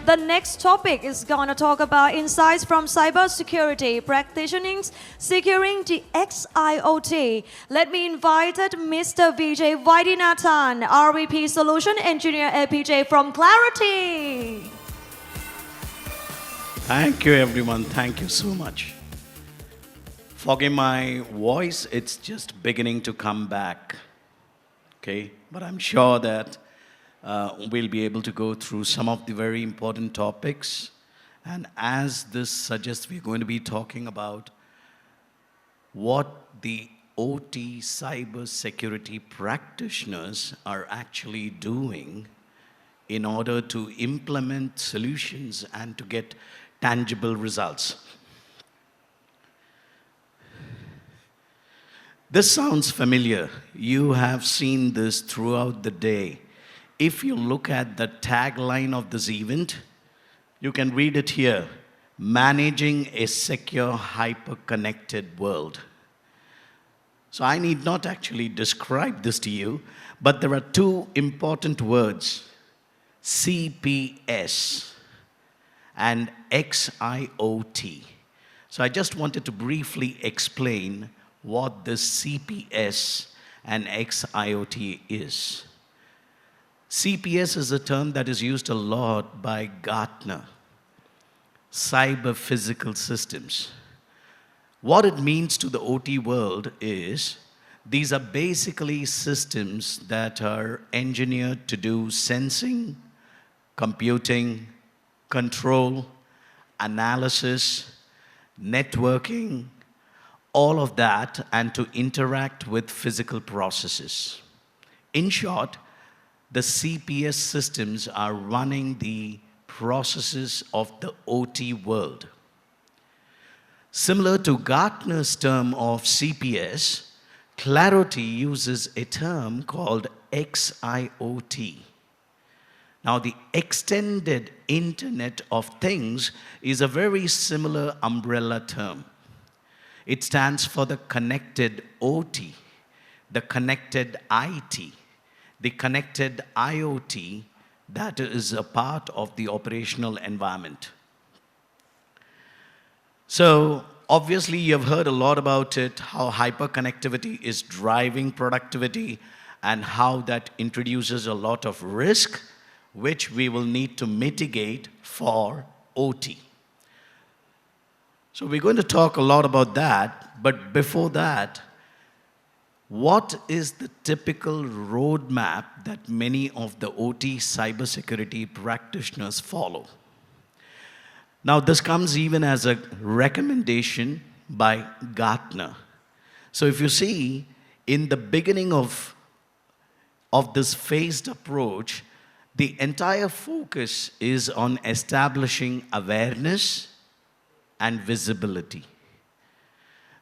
The next topic is going to talk about insights from cybersecurity practitioners securing the XIoT. Let me invite Mr. Vijay Vaidynathan, RVP Solution Engineer APJ from Claroty. Thank you, everyone. Thank you so much. Forgive my voice, it's just beginning to come back. Okay, but I'm sure that we'll be able to go through some of the very important topics. And as this suggests, we're going to be talking about what the OT cybersecurity practitioners are actually doing in order to implement solutions and to get tangible results. This sounds familiar. You have seen this throughout the day. If you look at the tagline of this event, you can read it here: managing a secure, hyper-connected world. So I need not actually describe this to you, but there are two important words: CPS and XIoT. So I just wanted to briefly explain what this CPS and XIoT is. CPS is a term that is used a lot by Gartner, cyber physical systems. What it means to the OT world is these are basically systems that are engineered to do sensing, computing, control, analysis, networking, all of that, and to interact with physical processes. In short, the CPS systems are running the processes of the OT world. Similar to Gartner's term of CPS, Claroty uses a term called XIoT. Now, the extended Internet of Things is a very similar umbrella term. It stands for the connected OT, the connected IT, the connected IoT that is a part of the operational environment. So, obviously, you've heard a lot about it, how hyperconnectivity is driving productivity and how that introduces a lot of risk, which we will need to mitigate for OT. So we're going to talk a lot about that, but before that, what is the typical roadmap that many of the OT cybersecurity practitioners follow? Now, this comes even as a recommendation by Gartner. So if you see, in the beginning of this phased approach, the entire focus is on establishing awareness and visibility.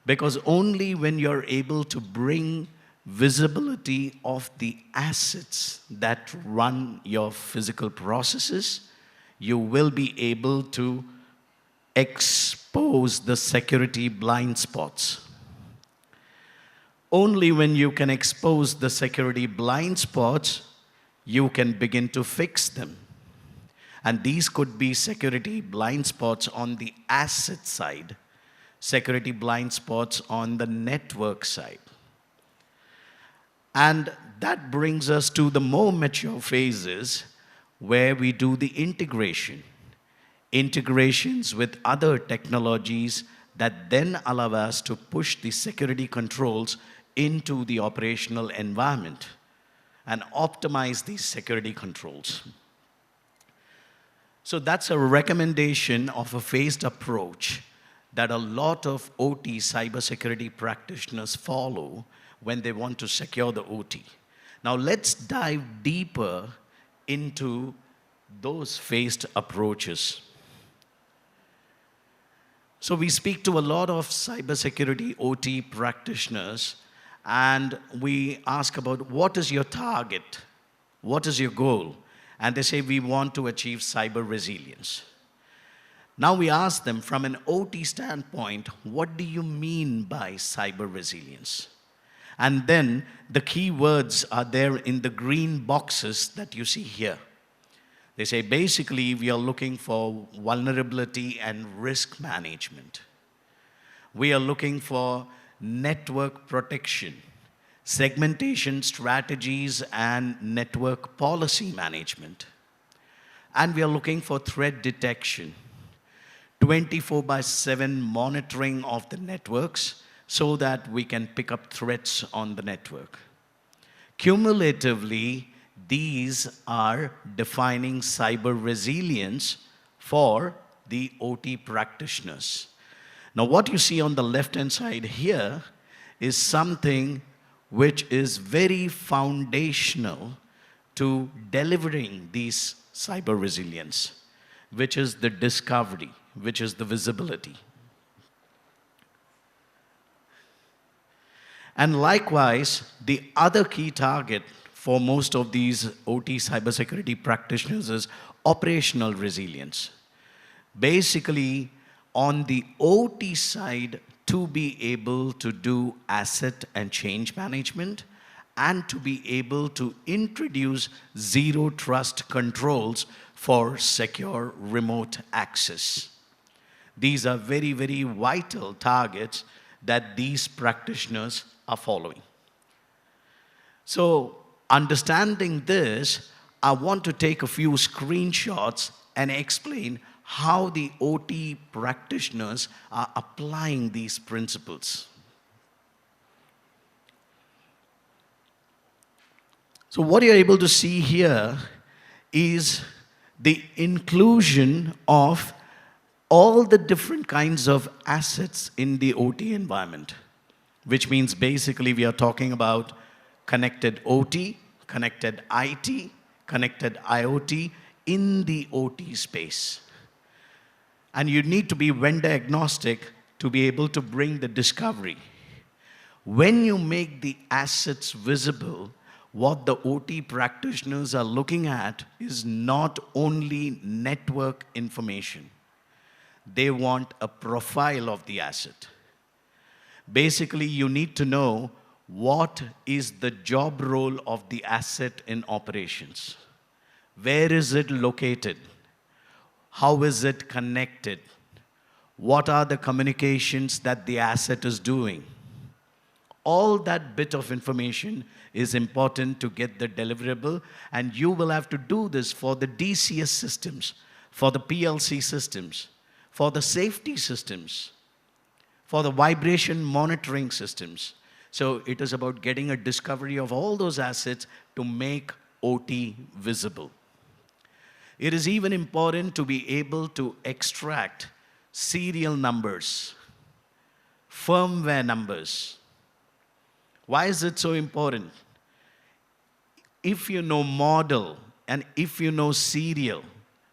Because only when you're able to bring visibility of the assets that run your physical processes, you will be able to expose the security blind spots. Only when you can expose the security blind spots, you can begin to fix them. And these could be security blind spots on the asset side, security blind spots on the network side. And that brings us to the more mature phases where we do the integrations with other technologies that then allow us to push the security controls into the operational environment and optimize these security controls. So that's a recommendation of a phased approach that a lot of OT cybersecurity practitioners follow when they want to secure the OT. Now let's dive deeper into those phased approaches. So we speak to a lot of cybersecurity OT practitioners and we ask about what is your target? What is your goal? And they say we want to achieve cyber resilience. Now we ask them from an OT standpoint, what do you mean by cyber resilience? And then the key words are there in the green boxes that you see here. They say basically we are looking for vulnerability and risk management. We are looking for network protection, segmentation strategies, and network policy management. And we are looking for threat detection, 24/7 monitoring of the networks so that we can pick up threats on the network. Cumulatively, these are defining cyber resilience for the OT practitioners. Now, what you see on the left-hand side here is something which is very foundational to delivering these cyber resilience, which is the discovery, which is the visibility. And likewise, the other key target for most of these OT cybersecurity practitioners is operational resilience. Basically, on the OT side, to be able to do asset and change management and to be able to introduce zero trust controls for secure remote access. These are very, very vital targets that these practitioners are following. So, understanding this, I want to take a few screenshots and explain how the OT practitioners are applying these principles. So what you're able to see here is the inclusion of all the different kinds of assets in the OT environment, which means basically we are talking about connected OT, connected IT, connected IoT in the OT space. And you need to be vendor agnostic to be able to bring the discovery. When you make the assets visible, what the OT practitioners are looking at is not only network information. They want a profile of the asset. Basically, you need to know what is the job role of the asset in operations. Where is it located? How is it connected? What are the communications that the asset is doing? All that bit of information is important to get the deliverable, and you will have to do this for the DCS systems, for the PLC systems, for the safety systems, for the vibration monitoring systems. So it is about getting a discovery of all those assets to make OT visible. It is even important to be able to extract serial numbers, firmware numbers. Why is it so important? If you know model and if you know serial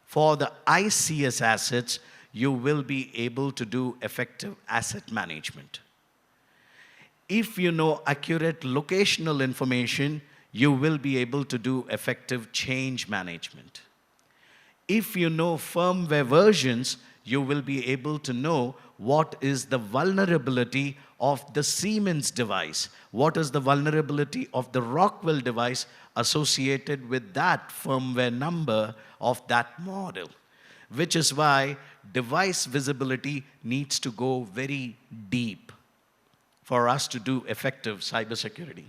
for the ICS assets, you will be able to do effective asset management. If you know accurate locational information, you will be able to do effective change management. If you know firmware versions, you will be able to know what is the vulnerability of the Siemens device, what is the vulnerability of the Rockwell device associated with that firmware number of that model, which is why device visibility needs to go very deep for us to do effective cybersecurity.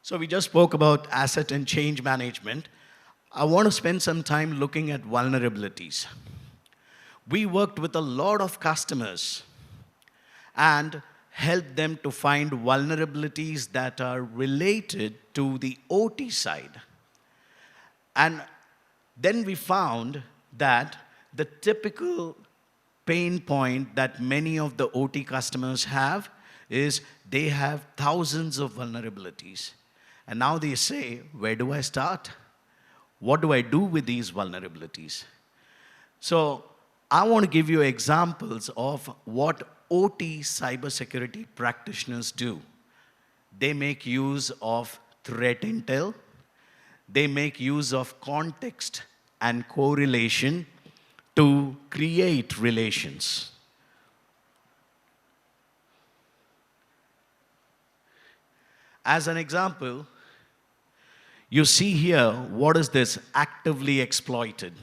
So we just spoke about asset and change management. I want to spend some time looking at vulnerabilities. We worked with a lot of customers and helped them to find vulnerabilities that are related to the OT side. And then we found that the typical pain point that many of the OT customers have is they have thousands of vulnerabilities. And now they say, where do I start? What do I do with these vulnerabilities? So I want to give you examples of what OT cybersecurity practitioners do. They make use of threat intel. They make use of context and correlation to create relations. As an example, you see here, what is this actively exploited?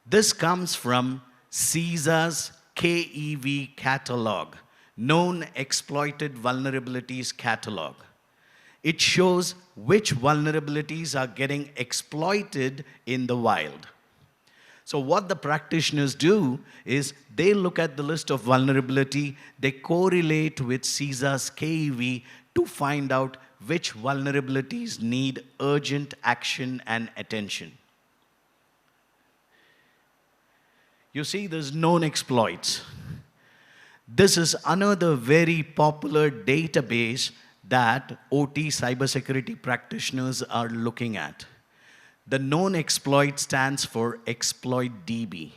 This comes from CISA's KEV catalog, Known Exploited Vulnerabilities catalog. It shows which vulnerabilities are getting exploited in the wild. So what the practitioners do is they look at the list of vulnerability, they correlate with CISA's KEV to find out which vulnerabilities need urgent action and attention. You see, there's known exploits. This is another very popular database that OT cybersecurity practitioners are looking at. The known exploit stands for Exploit DB.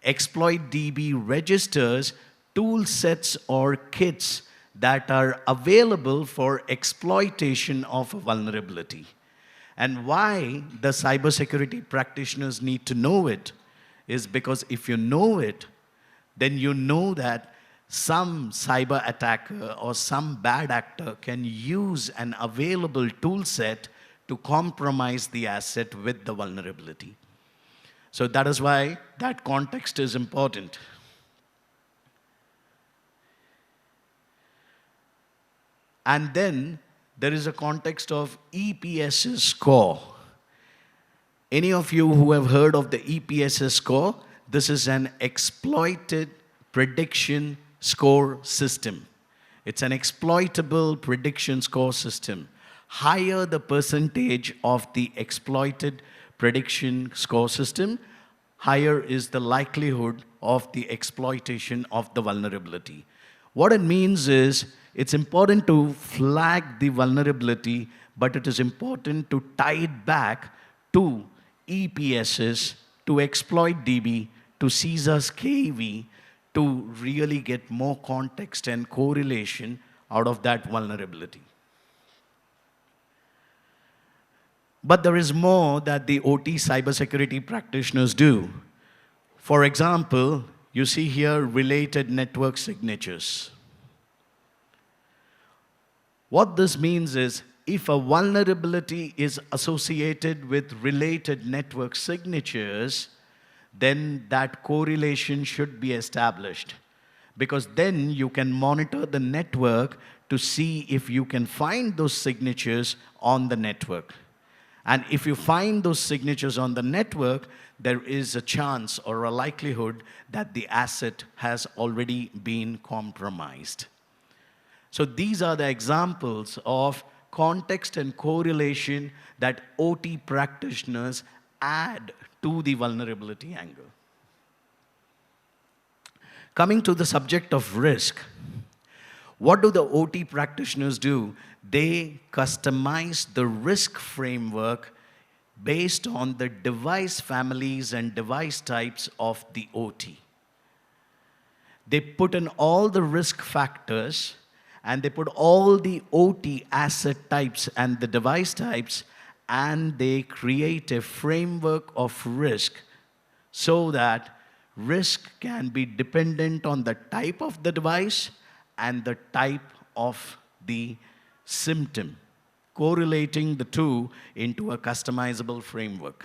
Exploit DB registers tool sets or kits that are available for exploitation of a vulnerability. And why the cybersecurity practitioners need to know it is because if you know it, then you know that some cyber attacker or some bad actor can use an available tool set to compromise the asset with the vulnerability. So that is why that context is important. And then there is a context of EPS's score. Any of you who have heard of the EPS's score? This is an exploited prediction score system. It's an exploitable prediction score system. Higher the percentage of the exploited prediction score system, higher is the likelihood of the exploitation of the vulnerability. What it means is, it's important to flag the vulnerability, but it is important to tie it back to EPSs, to exploit DB, to CISA's KV, to really get more context and correlation out of that vulnerability. But there is more that the OT cybersecurity practitioners do. For example, you see here related network signatures. What this means is, if a vulnerability is associated with related network signatures, then that correlation should be established. Because then you can monitor the network to see if you can find those signatures on the network. And if you find those signatures on the network, there is a chance or a likelihood that the asset has already been compromised. So these are the examples of context and correlation that OT practitioners add to the vulnerability angle. Coming to the subject of risk, what do the OT practitioners do? They customize the risk framework based on the device families and device types of the OT. They put in all the risk factors and they put all the OT asset types and the device types, and they create a framework of risk so that risk can be dependent on the type of the device and the type of the symptom, correlating the two into a customizable framework.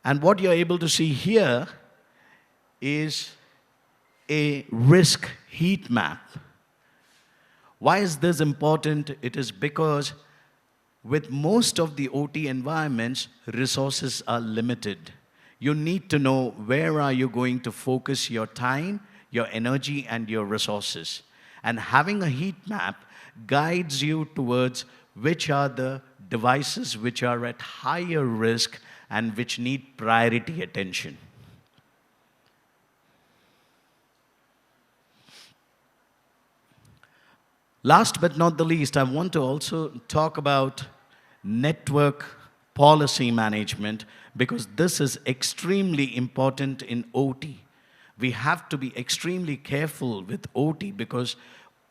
And what you're able to see here is a risk heat map. Why is this important? It is because with most of the OT environments, resources are limited. You need to know where are you going to focus your time, your energy, and your resources. And having a heat map guides you towards which are the devices which are at higher risk and which need priority attention. Last but not the least, I want to also talk about network policy management, because this is extremely important in OT. We have to be extremely careful with OT, because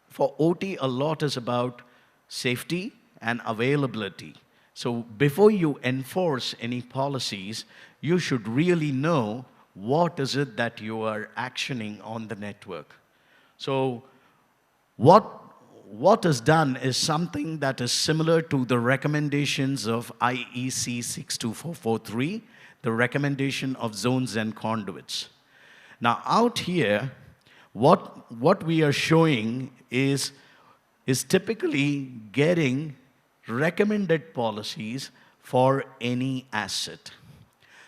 for OT, a lot is about safety and availability. So before you enforce any policies, you should really know what is it that you are actioning on the network. So what is done is something that is similar to the recommendations of IEC 62443, the recommendation of zones and conduits. Now out here, what we are showing is typically getting recommended policies for any asset.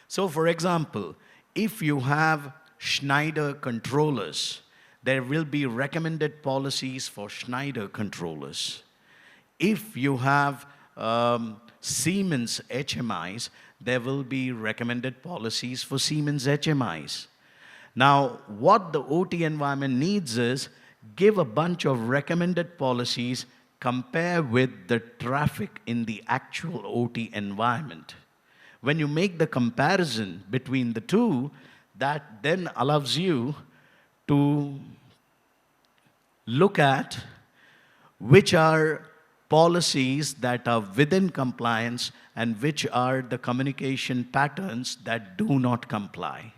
So for example, if you have Schneider controllers, there will be recommended policies for Schneider controllers. If you have Siemens HMIs, there will be recommended policies for Siemens HMIs. Now, what the OT environment needs is give a bunch of recommended policies, compare with the traffic in the actual OT environment. When you make the comparison between the two, that then allows you to look at which are policies that are within compliance and which are the communication patterns that do not comply.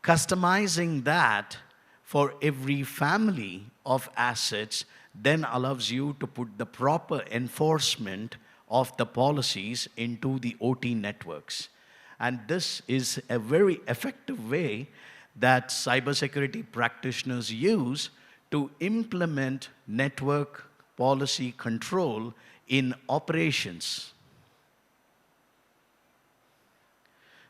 Customizing that for every family of assets then allows you to put the proper enforcement of the policies into the OT networks. And this is a very effective way that cybersecurity practitioners use to implement network policy control in operations.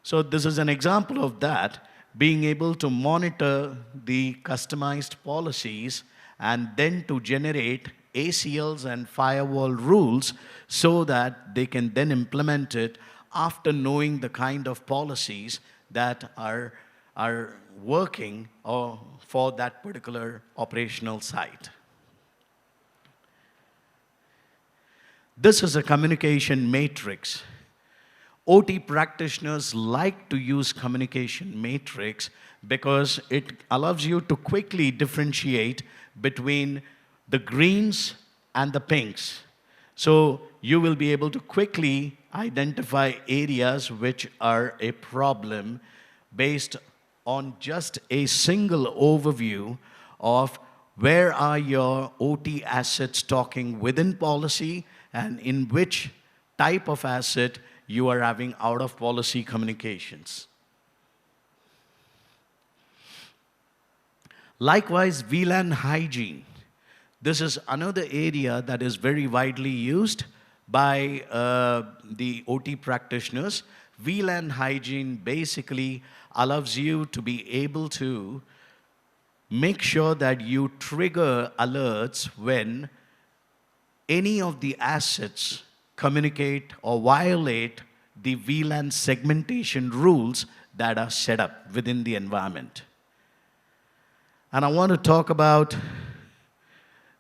So this is an example of that, being able to monitor the customized policies and then to generate ACLs and firewall rules so that they can then implement it after knowing the kind of policies that are working or for that particular operational site. This is a communication matrix. OT practitioners like to use communication matrix because it allows you to quickly differentiate between the greens and the pinks. So you will be able to quickly identify areas which are a problem based on just a single overview of where are your OT assets talking within policy and in which type of asset you are having out of policy communications. Likewise, VLAN hygiene. This is another area that is very widely used by the OT practitioners. VLAN hygiene basically allows you to be able to make sure that you trigger alerts when any of the assets communicate or violate the VLAN segmentation rules that are set up within the environment. And I want to talk about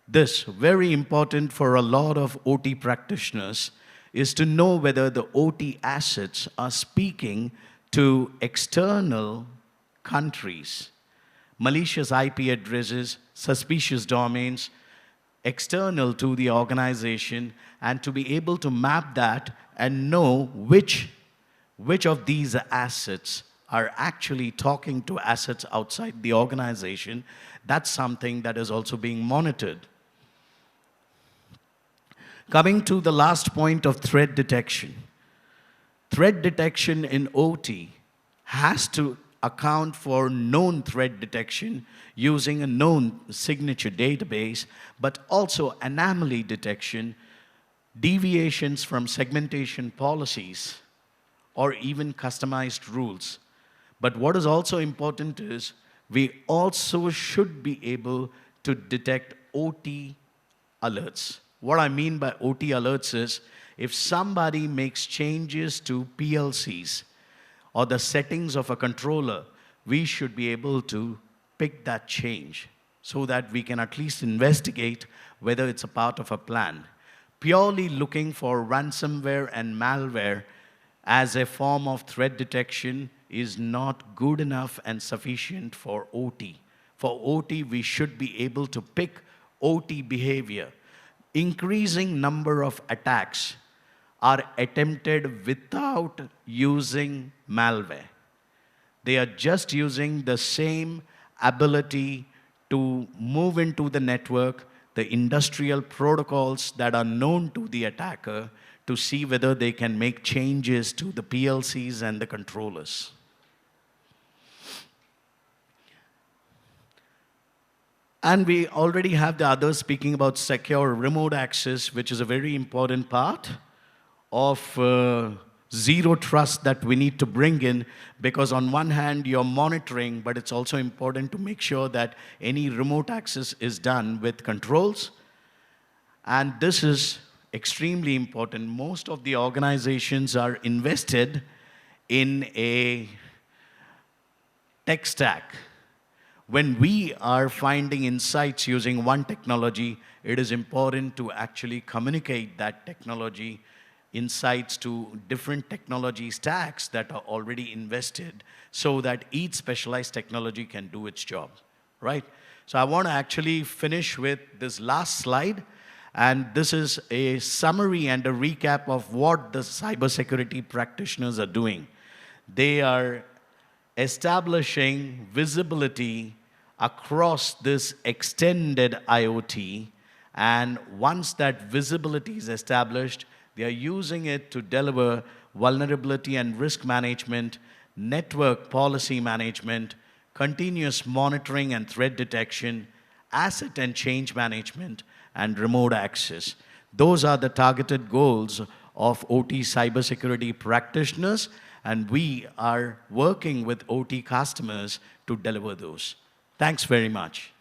this, very important for a lot of OT practitioners, is to know whether the OT assets are speaking to external countries, malicious IP addresses, suspicious domains, external to the organization, and to be able to map that and know which of these assets are actually talking to assets outside the organization. That's something that is also being monitored. Coming to the last point of threat detection. Threat detection in OT has to account for known threat detection using a known signature database, but also anomaly detection, deviations from segmentation policies, or even customized rules. But what is also important is we also should be able to detect OT alerts. What I mean by OT alerts is if somebody makes changes to PLCs or the settings of a controller, we should be able to pick that change so that we can at least investigate whether it's a part of a plan. Purely looking for ransomware and malware as a form of threat detection is not good enough and sufficient for OT. For OT, we should be able to pick OT behavior. Increasing number of attacks are attempted without using malware. They are just using the same ability to move into the network, the industrial protocols that are known to the attacker, to see whether they can make changes to the PLCs and the controllers. And we already have the others speaking about secure remote access, which is a very important part of zero trust that we need to bring in, because on one hand you're monitoring, but it's also important to make sure that any remote access is done with controls. And this is extremely important. Most of the organizations are invested in a tech stack. When we are finding insights using one technology, it is important to actually communicate that technology insights to different technology stacks that are already invested, so that each specialized technology can do its job, right? So I want to actually finish with this last slide, and this is a summary and a recap of what the cybersecurity practitioners are doing. They are establishing visibility across this extended IoT, and once that visibility is established, they are using it to deliver vulnerability and risk management, network policy management, continuous monitoring and threat detection, asset and change management, and remote access. Those are the targeted goals of OT cybersecurity practitioners, and we are working with OT customers to deliver those. Thanks very much.